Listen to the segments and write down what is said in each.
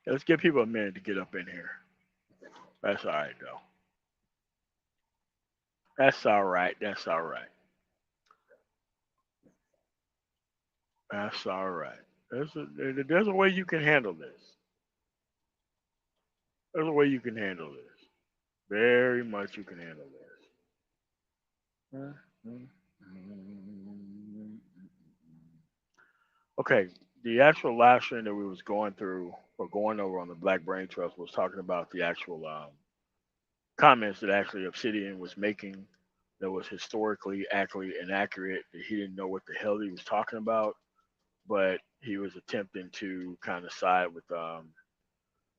Let's give people a minute to get up in here. That's all right though. That's all right. That's all right. That's all right. There's a way you can handle this. There's a way you can handle this. Very much you can handle this. Okay, the actual live stream that we was going through or going over on the Black Brain Trust was talking about the actual comments that actually Obsidian was making that was historically actually inaccurate. That he didn't know what the hell he was talking about, but he was attempting to kind of side with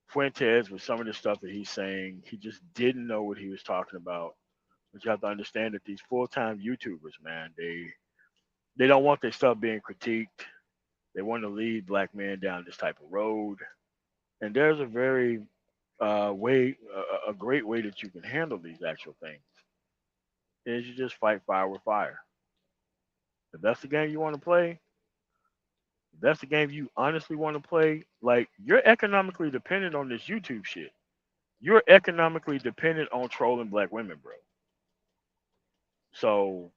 Fuentes with some of the stuff that he's saying. He just didn't know what he was talking about. But you have to understand that these full-time YouTubers, man, they don't want their stuff being critiqued. They want to lead black men down this type of road. And there's a very a great way that you can handle these actual things is you just fight fire with fire. If that's the game you want to play, if that's the game you honestly want to play, like you're economically dependent on this YouTube shit. You're economically dependent on trolling black women, bro. So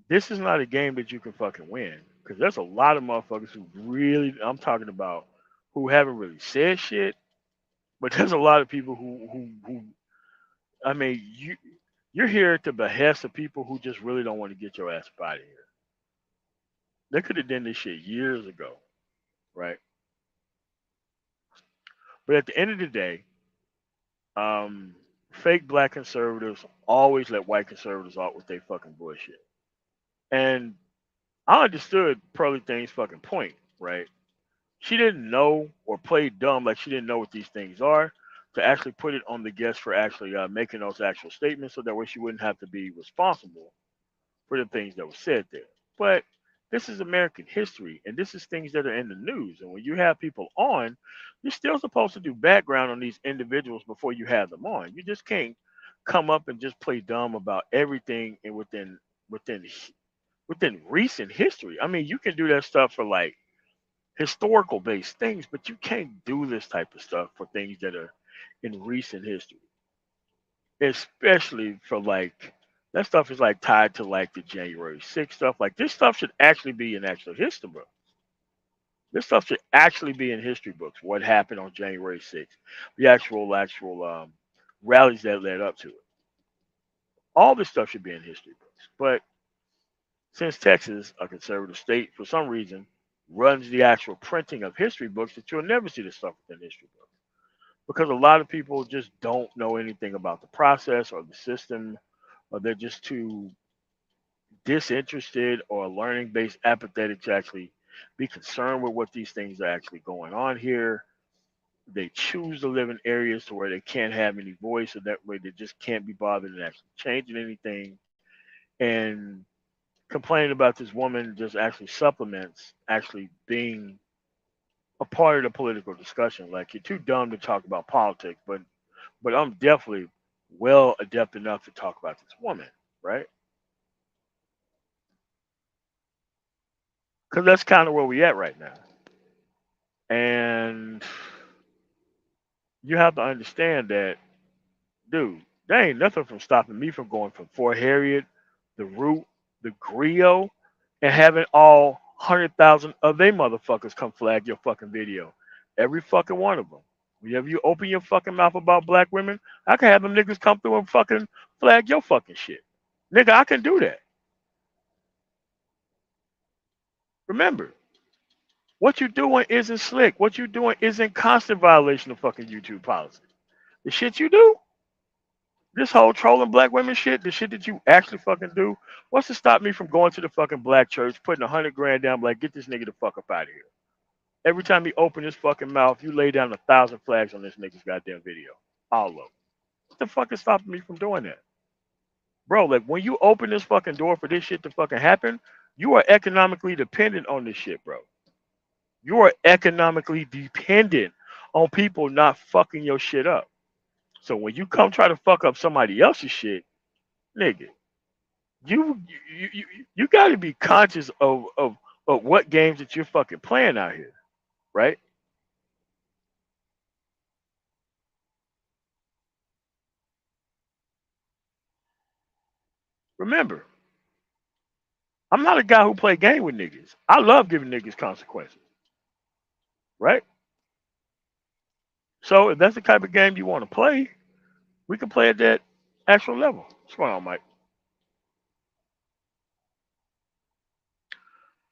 this is not a game that you can fucking win because there's a lot of motherfuckers who really I'm talking about who haven't really said shit, but there's a lot of people who I mean you're here at the behest of people who just really don't want to get your ass up out of here. They could have done this shit years ago, right? But at the end of the day, fake black conservatives always let white conservatives out with their fucking bullshit. And I understood Pearly Thing's fucking point, right? She didn't know or played dumb like she didn't know what these things are to actually put it on the guest for actually making those actual statements so that way she wouldn't have to be responsible for the things that were said there. But this is American history and this is things that are in the news. And when you have people on, you're still supposed to do background on these individuals before you have them on. You just can't come up and just play dumb about everything and within within recent history. I mean, you can do that stuff for like historical based things, but you can't do this type of stuff for things that are in recent history, especially for like that stuff is like tied to like the January 6th stuff. Like this stuff should actually be in actual history books. This stuff should actually be in history books. What happened on January 6th, the actual rallies that led up to it. All this stuff should be in history books. But since Texas, a conservative state, for some reason, runs the actual printing of history books, that you'll never see this stuff within history books because a lot of people just don't know anything about the process or the system, or they're just too disinterested or learning based apathetic to actually be concerned with what these things are actually going on here. They choose to live in areas to where they can't have any voice, so that way they just can't be bothered in actually changing anything. And complaining about this woman just actually supplements actually being a part of the political discussion. Like you're too dumb to talk about politics, but I'm definitely well adept enough to talk about this woman, right? Because that's kind of where we at right now. And you have to understand that, dude, there ain't nothing from stopping me from going from Fort Harriet, the Root, the Grio, and having all 100,000 of they motherfuckers come flag your fucking video. Every fucking one of them. Whenever you open your fucking mouth about black women, I can have them niggas come through and fucking flag your fucking shit. Nigga, I can do that. Remember, what you doing isn't slick. What you doing is in constant violation of fucking YouTube policy. The shit you do, this whole trolling black women shit, the shit that you actually fucking do, what's to stop me from going to the fucking black church, putting 100 grand down, like, get this nigga the fuck up out of here. Every time he open his fucking mouth, you lay down 1,000 flags on this nigga's goddamn video. All of them. What the fuck is stopping me from doing that? Bro, like, when you open this fucking door for this shit to fucking happen, you are economically dependent on this shit, bro. You are economically dependent on people not fucking your shit up. So when you come try to fuck up somebody else's shit, nigga, you you got to be conscious of what games that you're fucking playing out here. right? Remember, I'm not a guy who play game with niggas. I love giving niggas consequences, right? So if that's the type of game you want to play, we can play at that actual level. What's going on, Mike?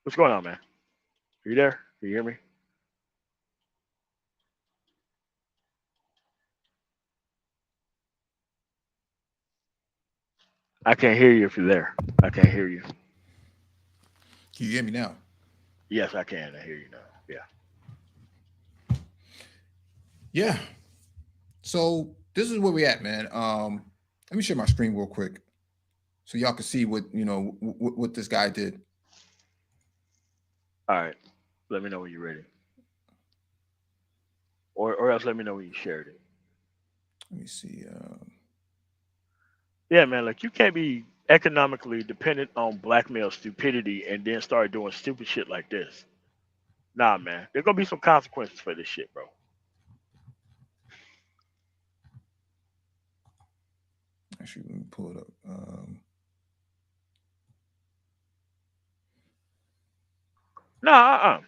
What's going on, man? Are you there? Can you hear me? I can't hear you if you're there. I can't hear you. Can you hear me now? Yes, I can. I hear you now. Yeah. Yeah. So this is where we at, man. Let me share my screen real quick so y'all can see what what this guy did. All right. Let me know when you're ready. Or else let me know when you shared it. Let me see. Yeah, man. Like you can't be economically dependent on blackmail stupidity and then start doing stupid shit like this. Nah, man. There's gonna be some consequences for this shit, bro. Actually, let me pull it up. Nah,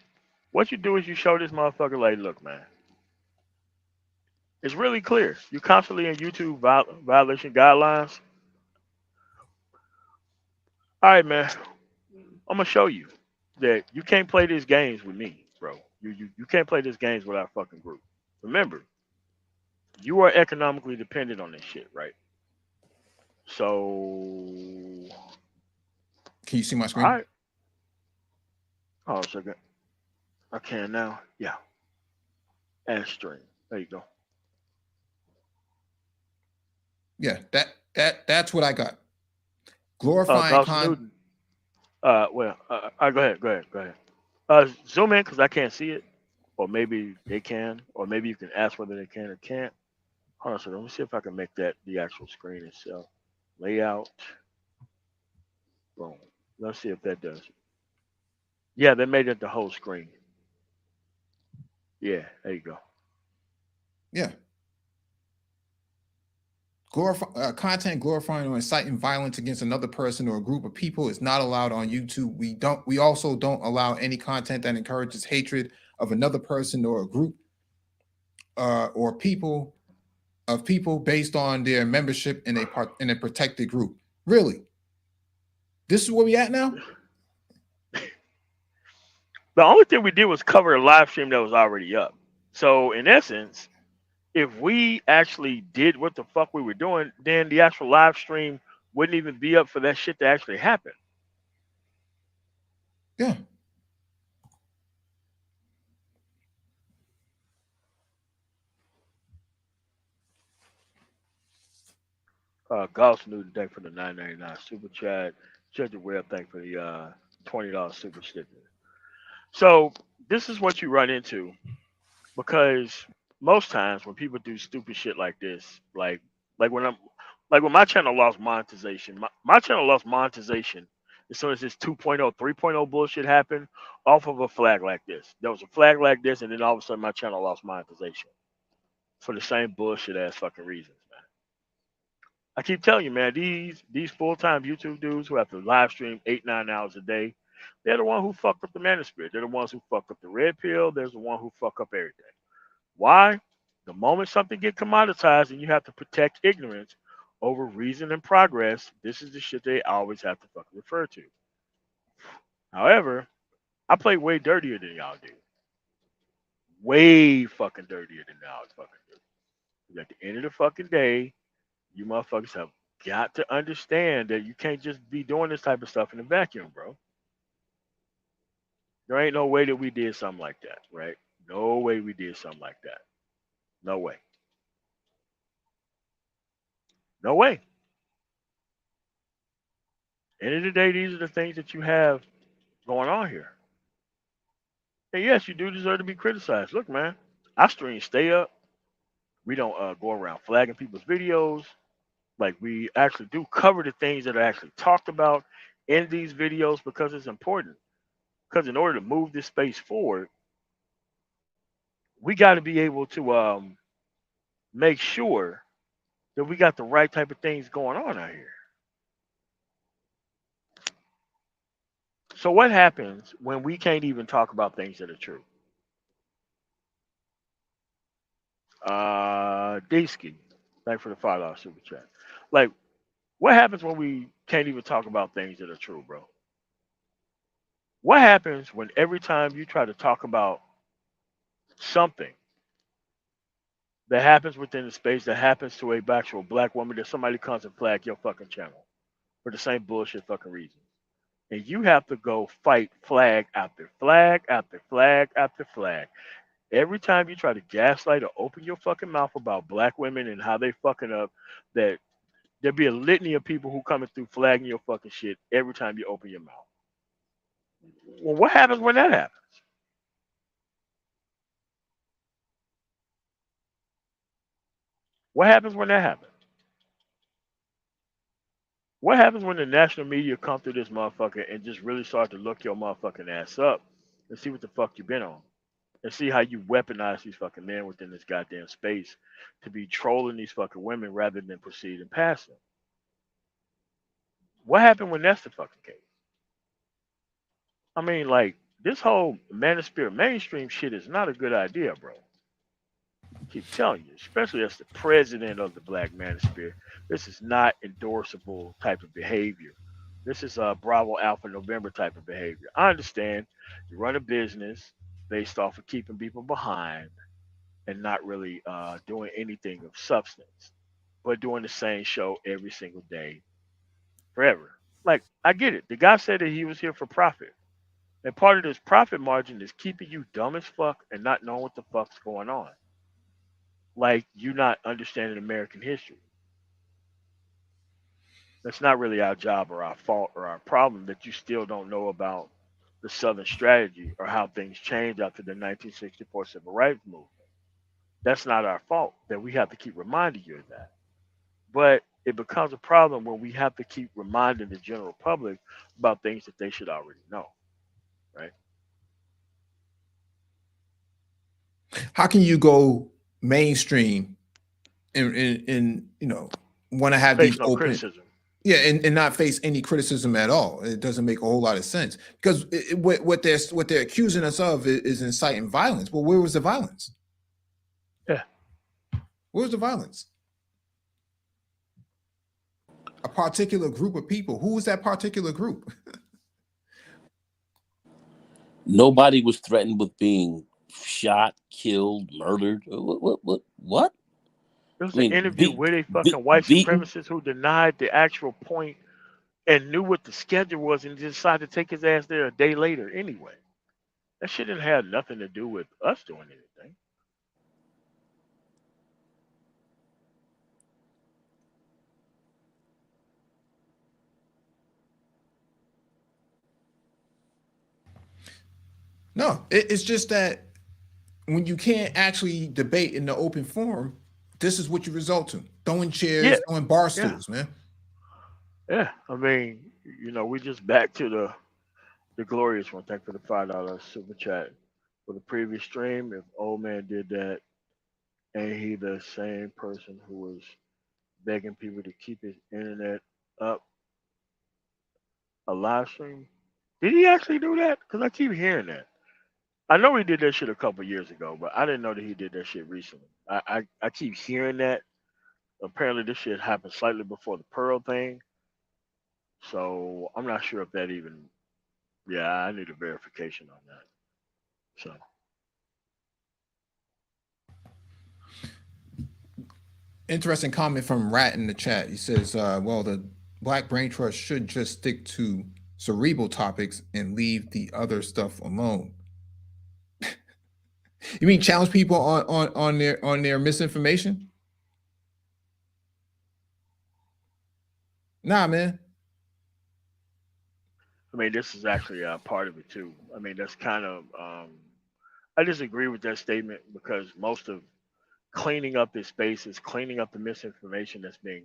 what you do is you show this motherfucker like, look, man, it's really clear. You constantly in YouTube violation guidelines. All right, man. I'm gonna show you that you can't play these games with me, bro. You can't play these games with our fucking group. Remember, you are economically dependent on this shit, right? So, Can you see my all screen? right. Hold on a second. I can now. Yeah. And stream. There you go. Yeah, that's what I got. Glorifying Gauss con. Newton. Go ahead. Go ahead. Go ahead. Zoom in because I can't see it, or maybe they can, or maybe you can ask whether they can or can't. Hold on a second. Let me see if I can make that the actual screen itself. Layout. Boom. Let's see if that does it. Yeah, they made it the whole screen. Yeah, there you go. Yeah, content glorifying or inciting violence against another person or a group of people is not allowed on YouTube. We also don't allow any content that encourages hatred of another person or a group or people of people based on their membership in a protected group. Really, this is where we at now. The only thing we did was cover a live stream that was already up. So in essence, if we actually did what the fuck we were doing, then the actual live stream wouldn't even be up for that shit to actually happen. Yeah, Gauss Newton, thank for the 9.99 super chat. Judge Webb, thank for the $20 super sticker. So this is what you run into because most times when people do stupid shit like this, like when I'm like when my channel lost monetization, my channel lost monetization as soon as this 2.0, 3.0 bullshit happened off of a flag like this. There was a flag like this, and then all of a sudden my channel lost monetization for the same bullshit ass fucking reasons, man. I keep telling you, man, these full time YouTube dudes who have to live stream 8, 9 hours a day, they're the one who fucked up the manuscript. They're the ones who fuck up the red pill. There's the one who fuck up everything. Why? The moment something get commoditized and you have to protect ignorance over reason and progress, this is the shit they always have to fucking refer to. However, I play way dirtier than y'all do. Way fucking dirtier than y'all fucking do. 'Cause at the end of the fucking day, you motherfuckers have got to understand that you can't just be doing this type of stuff in a vacuum, bro. There ain't no way that we did something like that, right? No way we did something like that. No way. No way. End of the day, these are the things that you have going on here. And yes, you do deserve to be criticized. Look, man, our streams stay up. We don't go around flagging people's videos. Like we actually do cover the things that are actually talked about in these videos because it's important. Because in order to move this space forward, we got to be able to make sure that we got the right type of things going on out here. So what happens when we can't even talk about things that are true? Deesky, thanks for the $5 super chat. Like, what happens when we can't even talk about things that are true, bro? What happens when every time you try to talk about something that happens within the space that happens to a actual black woman, that somebody comes and flag your fucking channel for the same bullshit fucking reason? And you have to go fight flag after flag after flag after flag. Every time you try to gaslight or open your fucking mouth about black women and how they fucking up, that there'll be a litany of people who coming through flagging your fucking shit every time you open your mouth. Well, what happens when that happens? What happens when that happens? What happens when the national media come through this motherfucker and just really start to look your motherfucking ass up and see what the fuck you been on? And see how you weaponize these fucking men within this goddamn space to be trolling these fucking women rather than proceeding past them. What happened when that's the fucking case? I mean, like, this whole manosphere mainstream shit is not a good idea, bro. Keep telling you, especially as the president of the Black Manosphere, this is not endorsable type of behavior. This is a Bravo Alpha November type of behavior. I understand you run a business based off of keeping people behind and not really doing anything of substance, but doing the same show every single day forever. Like, I get it. The guy said that he was here for profit. And part of this profit margin is keeping you dumb as fuck and not knowing what the fuck's going on. Like you not understanding American history. That's not really our job or our fault or our problem that you still don't know about the Southern strategy or how things changed after the 1964 Civil Rights Movement. That's not our fault that we have to keep reminding you of that. But it becomes a problem when we have to keep reminding the general public about things that they should already know, right? How can you go mainstream and want to have Face these no open, criticism. yeah, and not face any criticism at all? It doesn't make a whole lot of sense because what they're accusing us of is inciting violence. Well, where was the violence? Yeah. Where was the violence? A particular group of people. Who was that particular group? Nobody was threatened with being shot, killed, murdered. What? There I was an mean, interview with a fucking white beaten. supremacist who denied the actual point and knew what the schedule was and decided to take his ass there a day later anyway. That shit didn't have nothing to do with us doing anything. No, it's just that when you can't actually debate in the open forum, this is what you result to: throwing Yeah, chairs, throwing bar yeah, stools, man. yeah. I mean, we just back to the glorious one. Thank you for the $5 super chat. For the previous stream, if old man did that, ain't he the same person who was begging people to keep his internet up a live stream? Did he actually do that? Because I keep hearing that. I know he did that shit a couple years ago, but I didn't know that he did that shit recently. I keep hearing that. Apparently, this shit happened slightly before the Pearl thing, so I'm not sure if that even. Yeah, I need a verification on that. So Interesting comment from Rat in the chat. He says, well, the Black Brain Trust should just stick to cerebral topics and leave the other stuff alone. You mean challenge people on their misinformation? Nah, man. I mean, this is actually part of it too. I mean, that's kind of. I disagree with that statement because most of cleaning up this space is cleaning up the misinformation that's being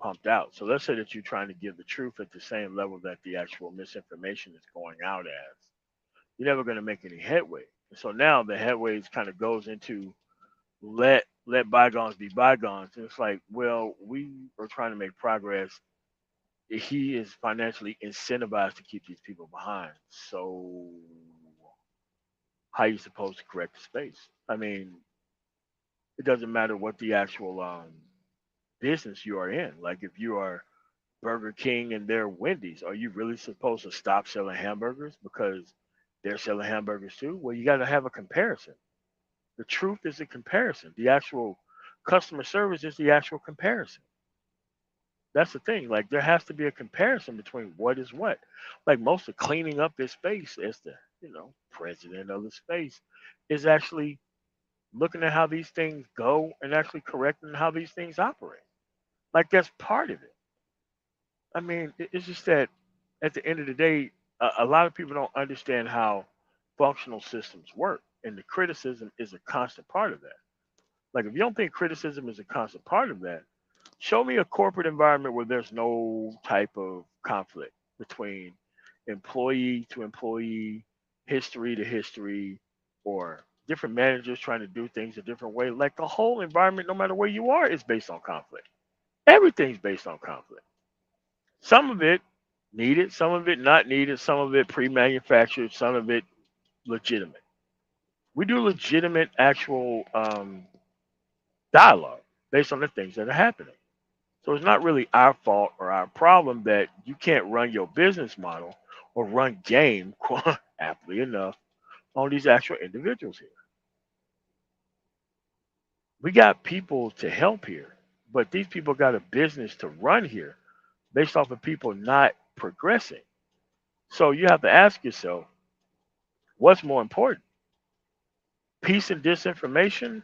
pumped out. So let's say that you're trying to give the truth at the same level that the actual misinformation is going out as. You're never going to make any headway. So now the headways kind of goes into let bygones be bygones. And it's like, well, we are trying to make progress. He is financially incentivized to keep these people behind. So how you supposed to correct the space? I mean, it doesn't matter what the actual business you are in. Like if you are Burger King and they're Wendy's, are you really supposed to stop selling hamburgers because they're selling hamburgers too? Well, you got to have a comparison. The truth is a comparison. The actual customer service is the actual comparison. That's the thing. Like there has to be a comparison between what is what. Like most of cleaning up this space as the president of the space is actually looking at how these things go and actually correcting how these things operate. Like that's part of it. I mean, it's just that at the end of the day, a lot of people don't understand how functional systems work, and the criticism is a constant part of that. Like if you don't think criticism is a constant part of that, show me a corporate environment where there's no type of conflict between employee to employee, history to history, or different managers trying to do things a different way. Like the whole environment, no matter where you are, is based on conflict. Everything's based on conflict. Some of it needed, some of it not needed, some of it pre-manufactured, some of it legitimate. We do legitimate, actual dialogue based on the things that are happening. So it's not really our fault or our problem that you can't run your business model or run game, aptly enough, on these actual individuals here. We got people to help here, but these people got a business to run here based off of people not progressing. So you have to ask yourself, what's more important, peace and disinformation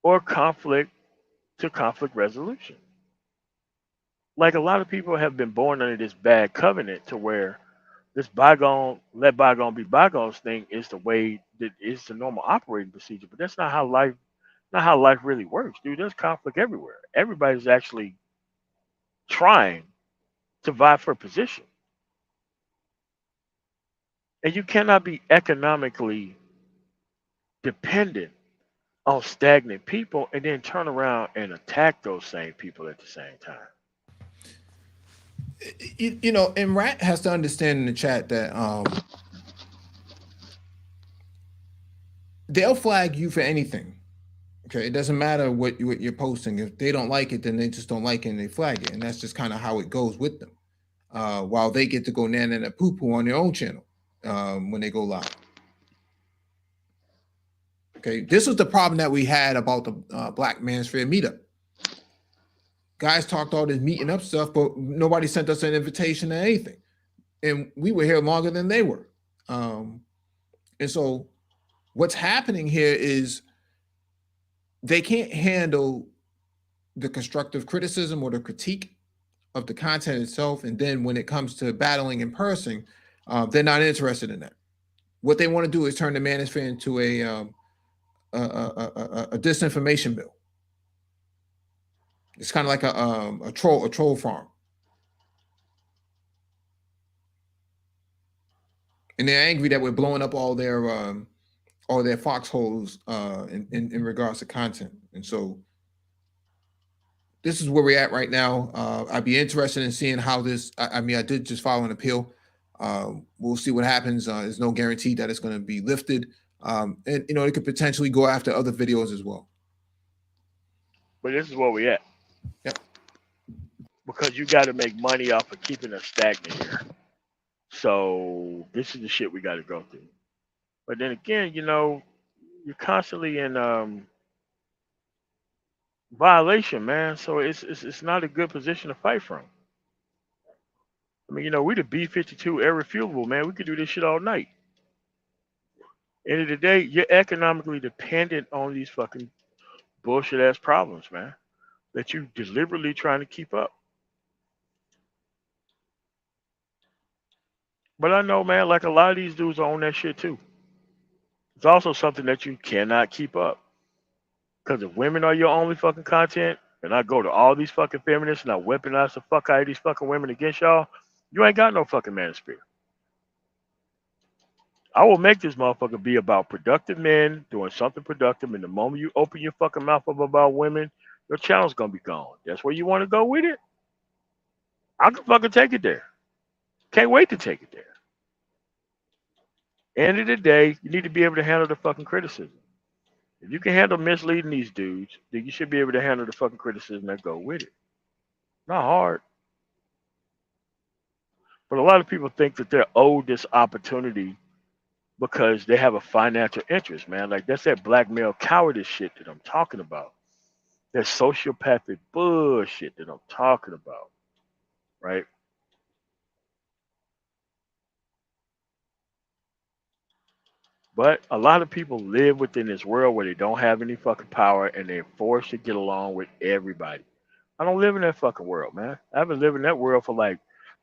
or conflict to conflict resolution? Like a lot of people have been born under this bad covenant to where this bygone, let bygone be bygones thing is the way that is the normal operating procedure. But that's not how life really works, dude. There's conflict everywhere. Everybody's actually trying to vie for position. And you cannot be economically dependent on stagnant people and then turn around and attack those same people at the same time. And Rat has to understand in the chat that they'll flag you for anything. Okay, it doesn't matter what you're posting. If they don't like it, then they just don't like it and they flag it, and that's just kind of how it goes with them. While they get to go nana and poo poo on their own channel when they go live. Okay, this was the problem that we had about the Black Manosphere meetup. Guys talked all this meeting up stuff, but nobody sent us an invitation or anything, and we were here longer than they were. And so, what's happening here is they can't handle the constructive criticism or the critique of the content itself, and then when it comes to battling in person, they're not interested in that. What they want to do is turn the manosphere into a disinformation bill. It's kind of like a troll farm, and they're angry that we're blowing up all their foxholes in regards to content. And so this is where we're at right now. I'd be interested in seeing how this. I mean, I did just file an appeal. We'll see what happens. There's no guarantee that it's going to be lifted, and it could potentially go after other videos as well. But this is where we at. Yep. Because you got to make money off of keeping us stagnant here. So this is the shit we got to go through. But then again, you're constantly in violation, man. So it's not a good position to fight from. I mean, we the B-52 air refuelable, man. We could do this shit all night. End of the day, you're economically dependent on these fucking bullshit ass problems, man, that you deliberately trying to keep up. But I know, man, like a lot of these dudes are on that shit too. It's also something that you cannot keep up. Because if women are your only fucking content, and I go to all these fucking feminists and I weaponize the fuck out of these fucking women against y'all, you ain't got no fucking manosphere. I will make this motherfucker be about productive men doing something productive. And the moment you open your fucking mouth up about women, your channel's gonna be gone. That's where you want to go with it. I can fucking take it there. Can't wait to take it there. End of the day, you need to be able to handle the fucking criticism. If you can handle misleading these dudes, then you should be able to handle the fucking criticism that go with it. Not hard. But a lot of people think that they're owed this opportunity because they have a financial interest, man. Like that's that black male cowardice shit that I'm talking about. That sociopathic bullshit that I'm talking about, right? But a lot of people live within this world where they don't have any fucking power and they're forced to get along with everybody. I don't live in that fucking world, man. I've been living in that world for like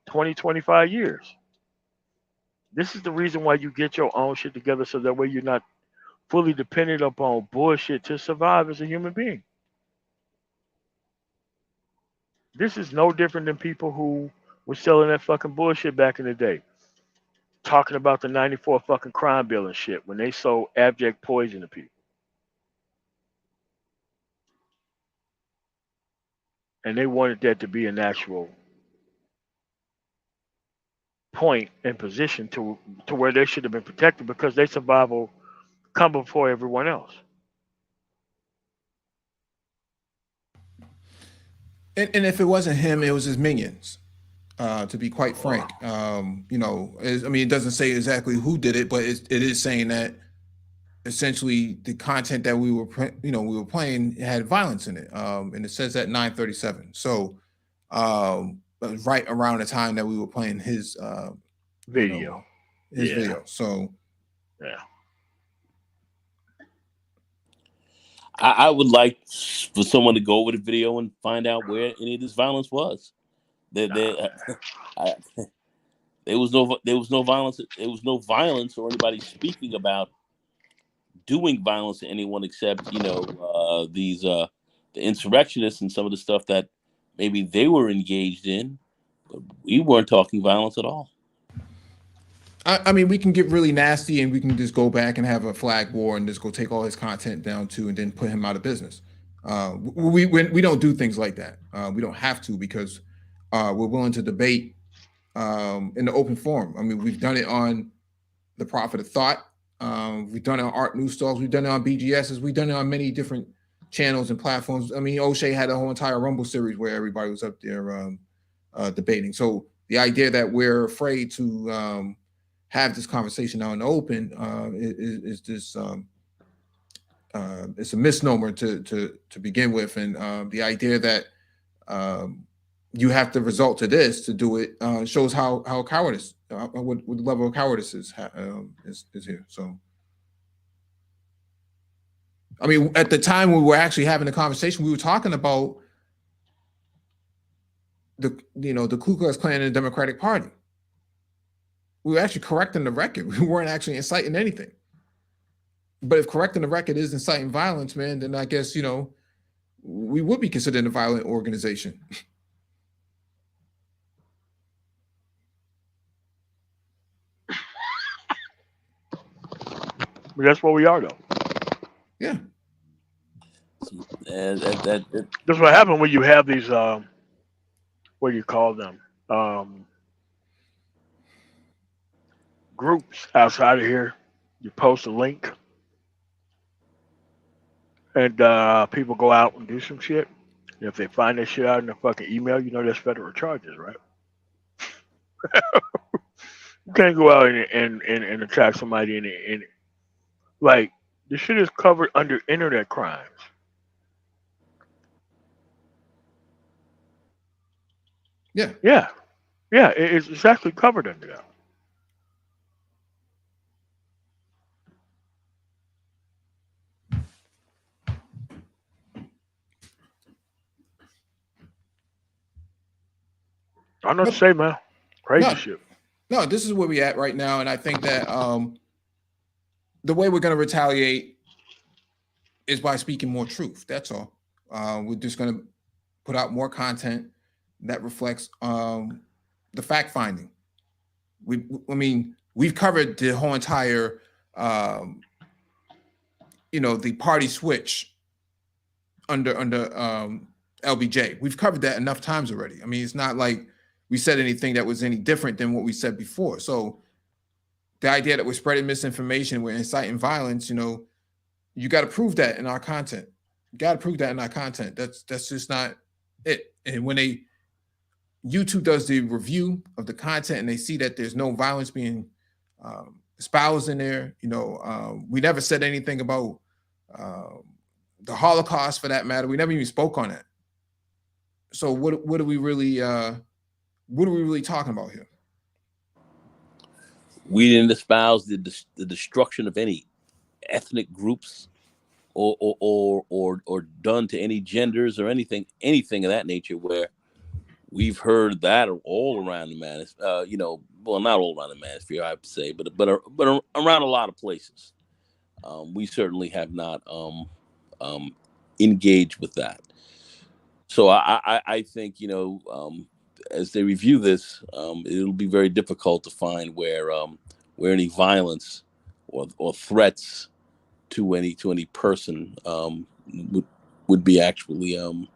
20, 25 years. This is the reason why you get your own shit together so that way you're not fully dependent upon bullshit to survive as a human being. This is no different than people who were selling that fucking bullshit back in the day. Talking about the 94 fucking crime bill and shit when they sold abject poison to people. And they wanted that to be an actual point and position to where they should have been protected because their survival come before everyone else. And if it wasn't him, it was his minions. To be quite Oh, frank, I mean, it doesn't say exactly who did it, but it is saying that essentially the content that we were playing had violence in it, and it says at 9:37. So, right around the time that we were playing you know, video. his Yeah. video. So, Yeah. I would like for someone to go over the video and find out where any of this violence was. Nah, There, man. I, there was no violence. There was no violence or anybody speaking about doing violence to anyone except these the insurrectionists and some of the stuff that maybe they were engaged in, but we weren't talking violence at all. I mean, we can get really nasty and we can just go back and have a flag war and just go take all his content down too and then put him out of business. We don't do things like that. We don't have to because we're willing to debate in the open forum. I mean, we've done it on the Prophet of Thought. We've done it on Art News Stalls. We've done it on BGSs. We've done it on many different channels and platforms. I mean, O'Shea had a whole entire Rumble series where everybody was up there debating. So the idea that we're afraid to have this conversation out in the open is just it's a misnomer to begin with, and the idea that um, you have to resort to this to do it shows how cowardice, what the level of cowardice is here. So, I mean, at the time we were actually having the conversation, we were talking about the Ku Klux Klan and the Democratic Party. We were actually correcting the record. We weren't actually inciting anything. But if correcting the record is inciting violence, man, then I guess we would be considered a violent organization. But that's what we are, though. Yeah. And that That's what happened when you have these, what do you call them? Um, Groups outside of here. You post a link and people go out and do some shit. And if they find that shit out in the fucking email, you know there's federal charges, right? You can't go out and attack somebody and like this shit is covered under internet crimes. Yeah. Yeah, yeah, it's actually covered under that. I'm not to But say, man, crazy no, shit. no, this is where we at right now. And I think that the way we're gonna retaliate is by speaking more truth. That's all. We're just gonna put out more content that reflects the fact finding. I mean, we've covered the whole entire, um, the party switch under LBJ. We've covered that enough times already. I mean, it's not like we said anything that was any different than what we said before. So the idea that we're spreading misinformation, we're inciting violence, you got to prove that in our content. You got to prove that in our content. That's just not it. And when YouTube does the review of the content and they see that there's no violence being espoused in there, we never said anything about the Holocaust, for that matter. We never even spoke on it. So what are we really talking about here? We didn't espouse the destruction of any ethnic groups or done to any genders or anything of that nature, where we've heard that all around the manosphere. Well, not all around the manosphere, I have to say, but around a lot of places. We certainly have not engaged with that. So I think, as they review this, it'll be very difficult to find where any violence or threats to any person would be actually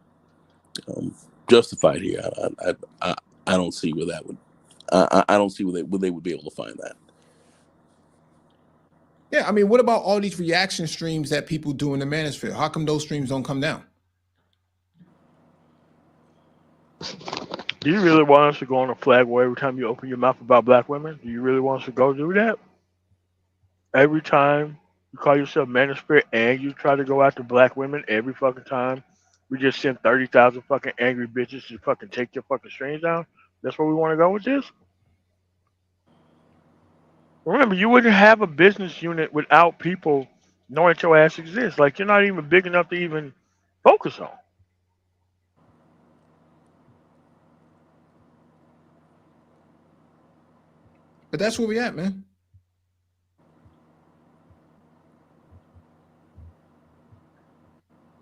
justified here. I don't see where that would. I don't see where they would be able to find that. Yeah, I mean, what about all these reaction streams that people do in the manosphere? How come those streams don't come down? Do you really want us to go on a flag war every time you open your mouth about black women? Do you really want us to go do that? Every time you call yourself manosphere and you try to go after black women every fucking time, we just send 30,000 fucking angry bitches to fucking take your fucking strings down? That's where we want to go with this? Remember, you wouldn't have a business unit without people knowing that your ass exists. Like, you're not even big enough to even focus on. But that's where we at, man.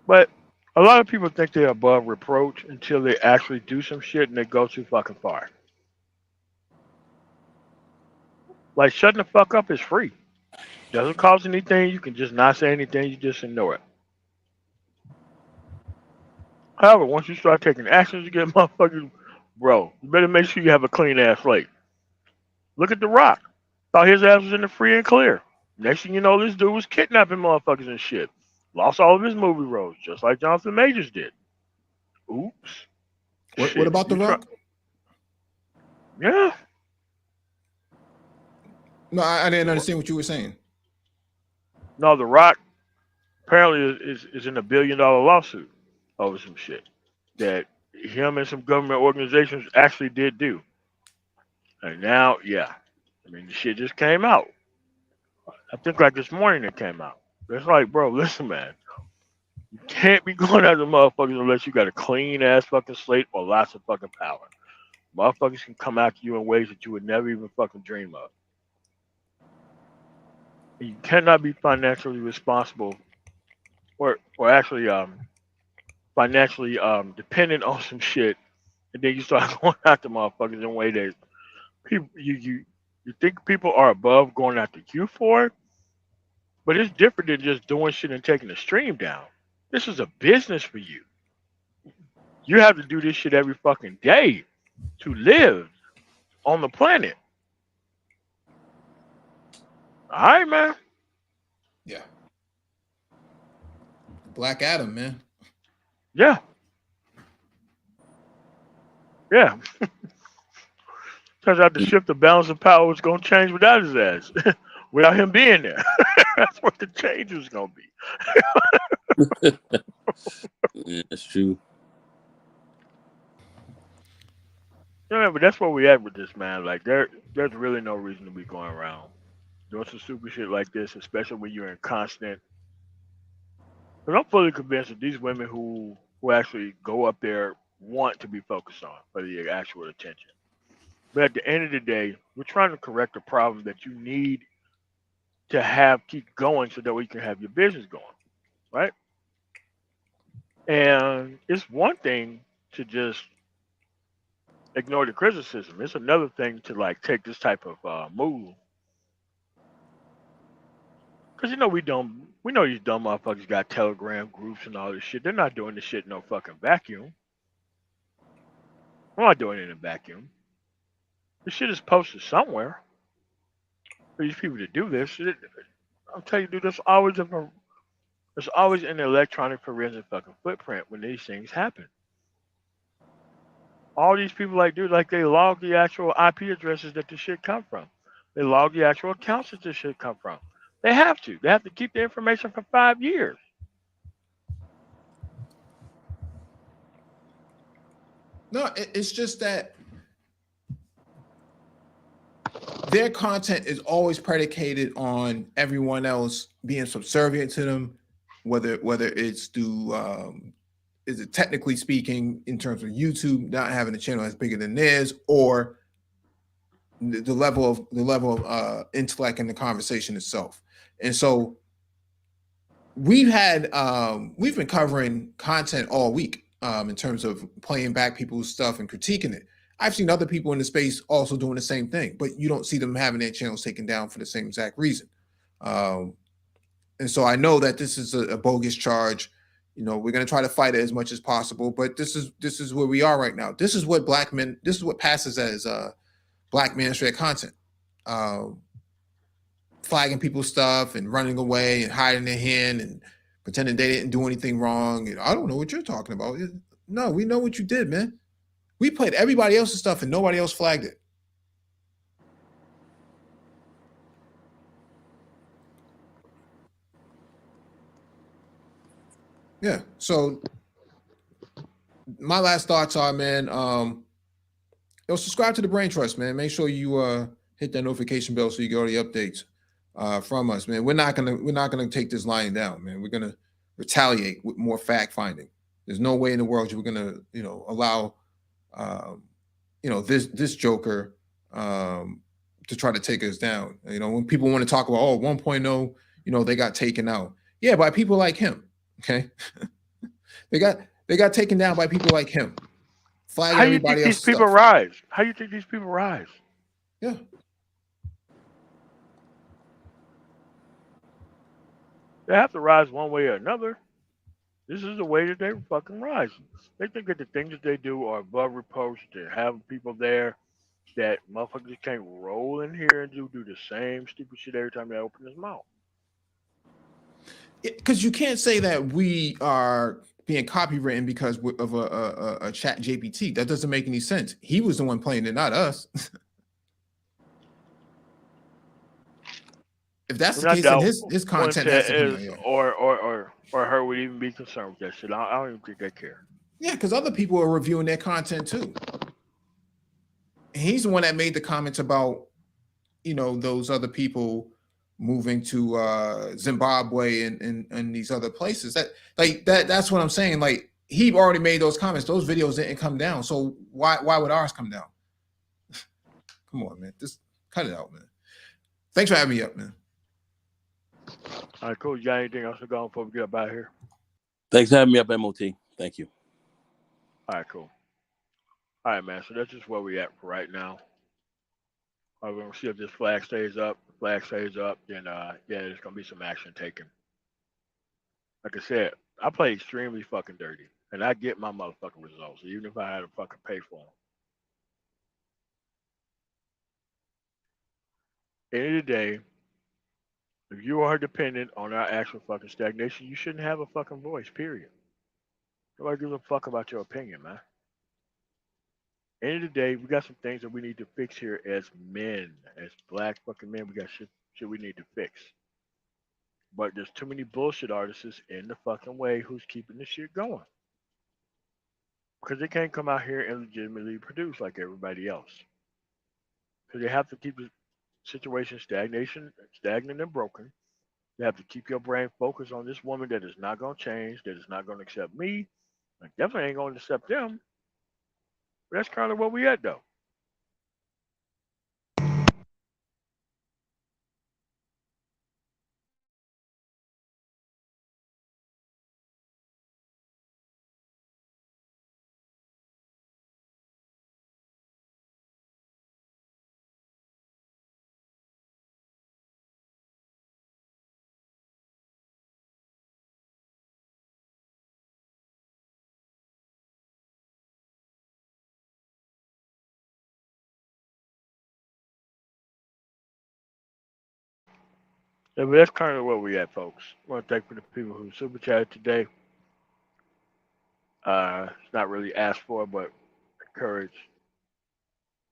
But a lot of people think they're above reproach until they actually do some shit and they go too fucking far. Like, shutting the fuck up is free. Doesn't cost anything. You can just not say anything. You just ignore it. However, once you start taking actions, you get motherfuckers. Bro, you better make sure you have a clean ass slate. Look at The Rock. Thought his ass was in the free and clear. Next thing you know, this dude was kidnapping motherfuckers and shit. Lost all of his movie roles, just like Jonathan Majors did. Oops. What about The Rock? Yeah. No, I didn't understand what you were saying. No, The Rock apparently is in $1 billion lawsuit over some shit that him and some government organizations actually did do. And now, yeah, I mean, the shit just came out. I think like this morning it came out. It's like, bro, listen, man, you can't be going after motherfuckers unless you got a clean ass fucking slate or lots of fucking power. Motherfuckers can come after you in ways that you would never even fucking dream of. And you cannot be financially responsible or actually financially dependent on some shit, and then you start going after motherfuckers in a way that people you think people are above going after you for it, but it's different than just doing shit and taking the stream down. This is a business for you. You have to do this shit every fucking day to live on the planet. All right, man. Yeah. Black Adam, man. Yeah, yeah. Turns out the shift the balance of power was gonna change without his ass, without him being there. That's what the change was gonna be. Yeah, that's true. Yeah, but that's where we at with this, man. Like there's really no reason to be going around doing some stupid shit like this, especially when you're in constant. Because I'm fully convinced that these women who actually go up there want to be focused on for the actual attention. But at the end of the day, we're trying to correct a problem that you need to have keep going so that we can have your business going, right? And it's one thing to just ignore the criticism. It's another thing to like take this type of move Cause we know these dumb motherfuckers got Telegram groups and all this shit. They're not doing this shit in no fucking vacuum. We're not doing it in a vacuum. This shit is posted somewhere for these people to do this. I'm telling you, dude, there's always an electronic forensic fucking footprint when these things happen. All these people, like, dude, like, they log the actual IP addresses that this shit come from. They log the actual accounts that this shit come from. They have to. They have to keep the information for 5 years. No, it's just that their content is always predicated on everyone else being subservient to them, whether it's through is it technically speaking in terms of YouTube not having a channel that's bigger than theirs, or the level of intellect in the conversation itself. And so we've been covering content all week in terms of playing back people's stuff and critiquing it. I've seen other people in the space also doing the same thing, but you don't see them having their channels taken down for the same exact reason. Um, and so I know that this is a bogus charge. You know, we're going to try to fight it as much as possible, but this is where we are right now. This is what black men. This is what passes as black manosphere content. Um, Flagging people's stuff and running away and hiding their hand and pretending they didn't do anything wrong. And I don't know what you're talking about. No, we know what you did, man. We played everybody else's stuff and nobody else flagged it. Yeah. So my last thoughts are, man, subscribe to the Brain Trust, man. Make sure you hit that notification bell so you get all the updates from us, man. We're not gonna take this lying down, man. We're gonna retaliate with more fact finding. There's no way in the world you're gonna, allow, um, this Joker to try to take us down. You know, when people want to talk about 1.0, they got taken out. Yeah, by people like him. Okay, they got taken down by people like him, How flagging you think everybody these else's people stuff. rise? How you think these people rise? Yeah. They have to rise one way or another. This is the way that they fucking rise. They think that the things that they do are above reproach. They're having people there that motherfuckers can't roll in here and do the same stupid shit every time they open his mouth. Because you can't say that we are being copywritten because of a chat GPT. That doesn't make any sense. He was the one playing it, not us. If that's the And I case, then doubt his one content has said to be is on. Yeah, or her would even be concerned with that shit. I don't even think they care. yeah, because other people are reviewing their content too. And he's the one that made the comments about those other people moving to Zimbabwe and these other places. That's what I'm saying. Like, he already made those comments. Those videos didn't come down. So why would ours come down? Come on, man. Just cut it out, man. Thanks for having me up, man. All right, cool. You got anything else to go on before we get up out of here? Thanks for having me up, MOT. Thank you. All right, cool. All right, man. So that's just where we at for right now. We're gonna see if this flag stays up. If the flag stays up, then yeah, there's gonna be some action taken. Like I said, I play extremely fucking dirty, and I get my motherfucking results, even if I had to fucking pay for them. End of the day, if you are dependent on our actual fucking stagnation, you shouldn't have a fucking voice. Period. Nobody gives a fuck about your opinion, man. End of the day, we got some things that we need to fix here as men, as black fucking men. We got shit we need to fix. But there's too many bullshit artists in the fucking way who's keeping this shit going. Because they can't come out here and legitimately produce like everybody else. Because they have to keep the situation stagnant and broken. You have to keep your brain focused on this woman that is not going to change, that is not going to accept me, and definitely ain't going to accept them. But that's kind of where we at, though. Yeah, but that's currently where we at, folks. I want to thank for the people who super chatted today. It's not really asked for, but encouraged.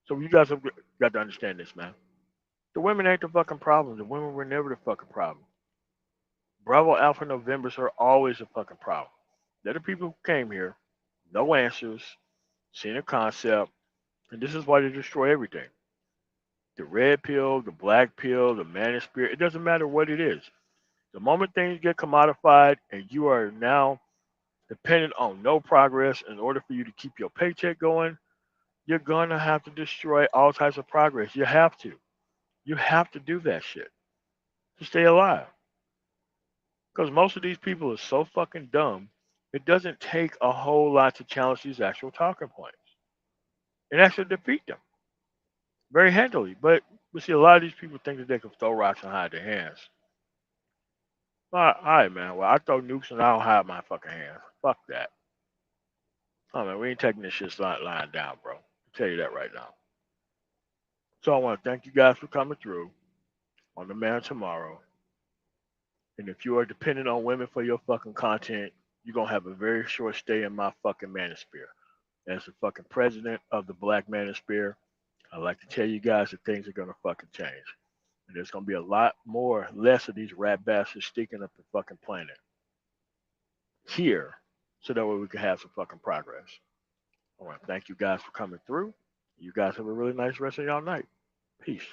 So you guys have got to understand this, man. The women ain't the fucking problem. The women were never the fucking problem. Bravo Alpha Novembers are always a fucking problem. They're the people who came here, no answers, seen a concept, and this is why they destroy everything. The red pill, the black pill, the manosphere, it doesn't matter what it is. The moment things get commodified and you are now dependent on no progress in order for you to keep your paycheck going, you're gonna have to destroy all types of progress. You have to. You have to do that shit to stay alive. Because most of these people are so fucking dumb, it doesn't take a whole lot to challenge these actual talking points and actually defeat them very handily. But we see a lot of these people think that they can throw rocks and hide their hands. All right, man. Well, I throw nukes and I don't hide my fucking hands. Fuck that. Oh man, we ain't taking this shit lying down, bro. I'll tell you that right now. So I want to thank you guys for coming through on the Man Tomorrow. And if you are dependent on women for your fucking content, you're gonna have a very short stay in my fucking manosphere. As the fucking president of the Black Manosphere, I like to tell you guys that things are gonna fucking change. And there's gonna be a lot more, less of these rat bastards sticking up the fucking planet here, so that way we can have some fucking progress. I want to thank you guys for coming through. You guys have a really nice rest of y'all night. Peace.